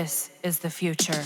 This is the future.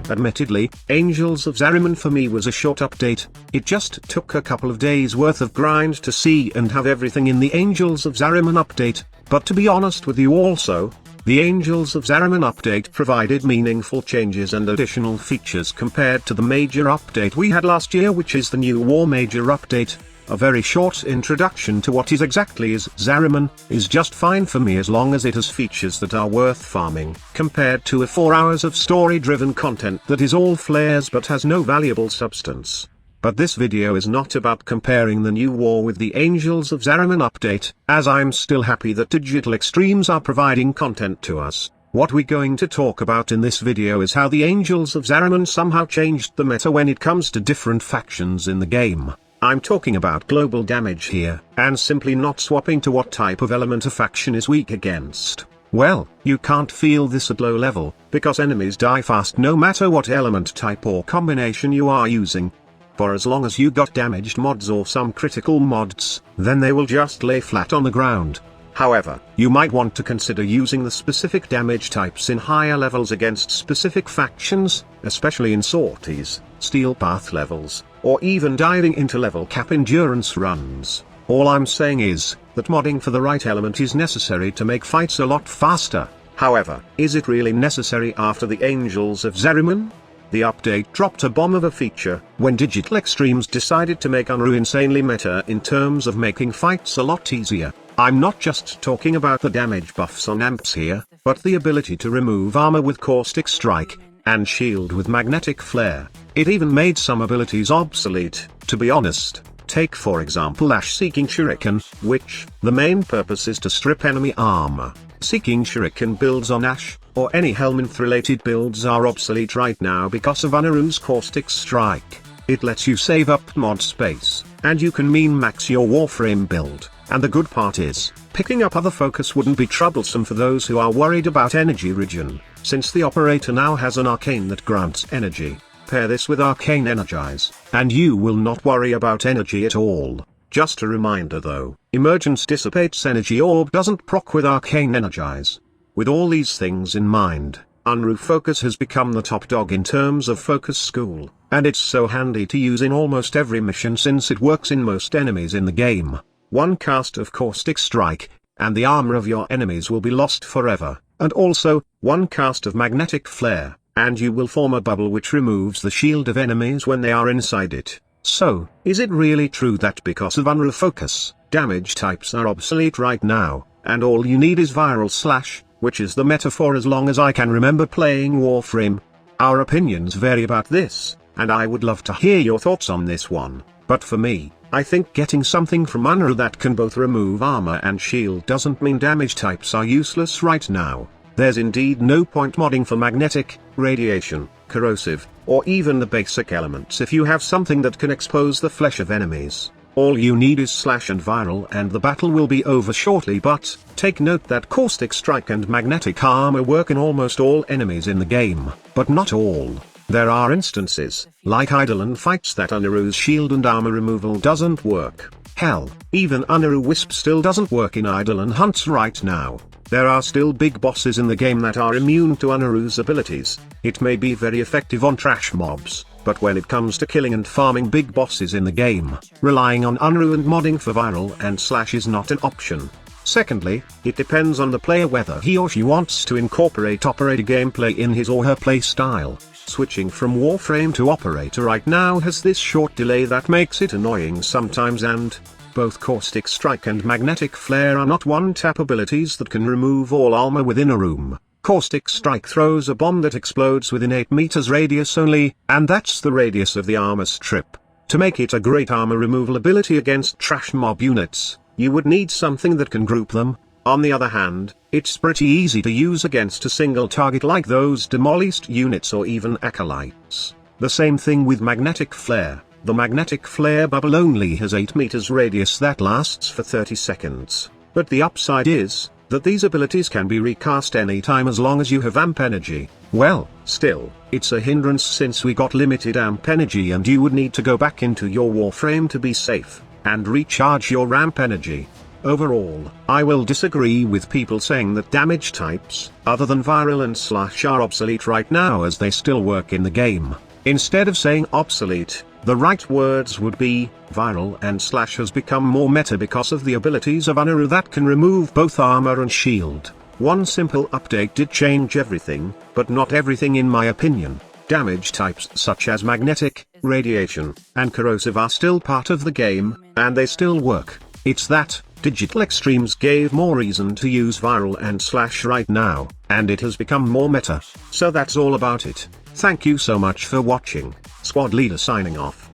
Admittedly, Angels of Zariman for me was a short update. It just took a couple of days worth of grind to see and have everything in the Angels of Zariman update, but to be honest with you also, the Angels of Zariman update provided meaningful changes and additional features compared to the major update we had last year, which is the new War Major update. A very short introduction to what exactly is Zariman is just fine for me as long as it has features that are worth farming, compared to 4 hours of story-driven content that is all flares but has no valuable substance. But this video is not about comparing the new war with the Angels of Zariman update, as I'm still happy that Digital Extremes are providing content to us. What we're going to talk about in this video is how the Angels of Zariman somehow changed the meta when it comes to different factions in the game. I'm talking about global damage here, and simply not swapping to what type of element a faction is weak against. Well, you can't feel this at low level, because enemies die fast no matter what element type or combination you are using. For as long as you got damaged mods or some critical mods, then they will just lay flat on the ground. However, you might want to consider using the specific damage types in higher levels against specific factions, especially in sorties, steel path levels, or even diving into level cap endurance runs. All I'm saying is, that modding for the right element is necessary to make fights a lot faster. However, is it really necessary after the Angels of Zariman? The update dropped a bomb of a feature, when Digital Extremes decided to make Unairu insanely meta in terms of making fights a lot easier. I'm not just talking about the damage buffs on amps here, but the ability to remove armor with caustic strike, and shield with magnetic flare. It even made some abilities obsolete, to be honest. Take for example Ash Seeking Shuriken, which, the main purpose is to strip enemy armor. Seeking Shuriken builds on Ash, or any Helminth related builds are obsolete right now because of Unairu's caustic strike. It lets you save up mod space, and you can min-max your Warframe build, and the good part is, picking up other focus wouldn't be troublesome for those who are worried about energy regen, since the operator now has an arcane that grants energy. Pair this with Arcane Energize, and you will not worry about energy at all. Just a reminder though, Emergence Dissipates Energy Orb doesn't proc with Arcane Energize. With all these things in mind, Unairu Focus has become the top dog in terms of focus school, and it's so handy to use in almost every mission since it works in most enemies in the game. One cast of Caustic Strike, and the armor of your enemies will be lost forever, and also, one cast of Magnetic Flare, and you will form a bubble which removes the shield of enemies when they are inside it. So, is it really true that because of Unairu Focus, damage types are obsolete right now, and all you need is Viral Slash, which is the metaphor as long as I can remember playing Warframe? Our opinions vary about this, and I would love to hear your thoughts on this one, but for me, I think getting something from Unairu that can both remove armor and shield doesn't mean damage types are useless right now. There's indeed no point modding for magnetic, radiation, corrosive, or even the basic elements if you have something that can expose the flesh of enemies. All you need is Slash and Viral and the battle will be over shortly, but take note that Caustic Strike and Magnetic Armor work in almost all enemies in the game, but not all. There are instances, like Eidolon fights, that Unairu's shield and armor removal doesn't work. Hell, even Unairu Wisp still doesn't work in Eidolon hunts right now. There are still big bosses in the game that are immune to Unairu's abilities. It may be very effective on trash mobs, but when it comes to killing and farming big bosses in the game, relying on Unairu and modding for Viral and Slash is not an option. Secondly, it depends on the player whether he or she wants to incorporate operator gameplay in his or her play style. Switching from Warframe to operator right now has this short delay that makes it annoying sometimes, and both Caustic Strike and Magnetic Flare are not one-tap abilities that can remove all armor within a room. Caustic Strike throws a bomb that explodes within 8 meters radius only, and that's the radius of the armor strip. To make it a great armor removal ability against trash mob units, you would need something that can group them. On the other hand, it's pretty easy to use against a single target like those demolished units or even acolytes. The same thing with Magnetic Flare. The Magnetic Flare bubble only has 8 meters radius that lasts for 30 seconds, but the upside is, that these abilities can be recast anytime as long as you have amp energy. Well, still, it's a hindrance since we got limited amp energy and you would need to go back into your Warframe to be safe, and recharge your amp energy. Overall, I will disagree with people saying that damage types, other than viral and slash, are obsolete right now, as they still work in the game. Instead of saying obsolete, the right words would be, viral and slash has become more meta because of the abilities of Unairu that can remove both armor and shield. One simple update did change everything, but not everything in my opinion. Damage types such as magnetic, radiation, and corrosive are still part of the game, and they still work. It's that Digital Extremes gave more reason to use viral and slash right now, and it has become more meta. So that's all about it. Thank you so much for watching. Squad Leader signing off.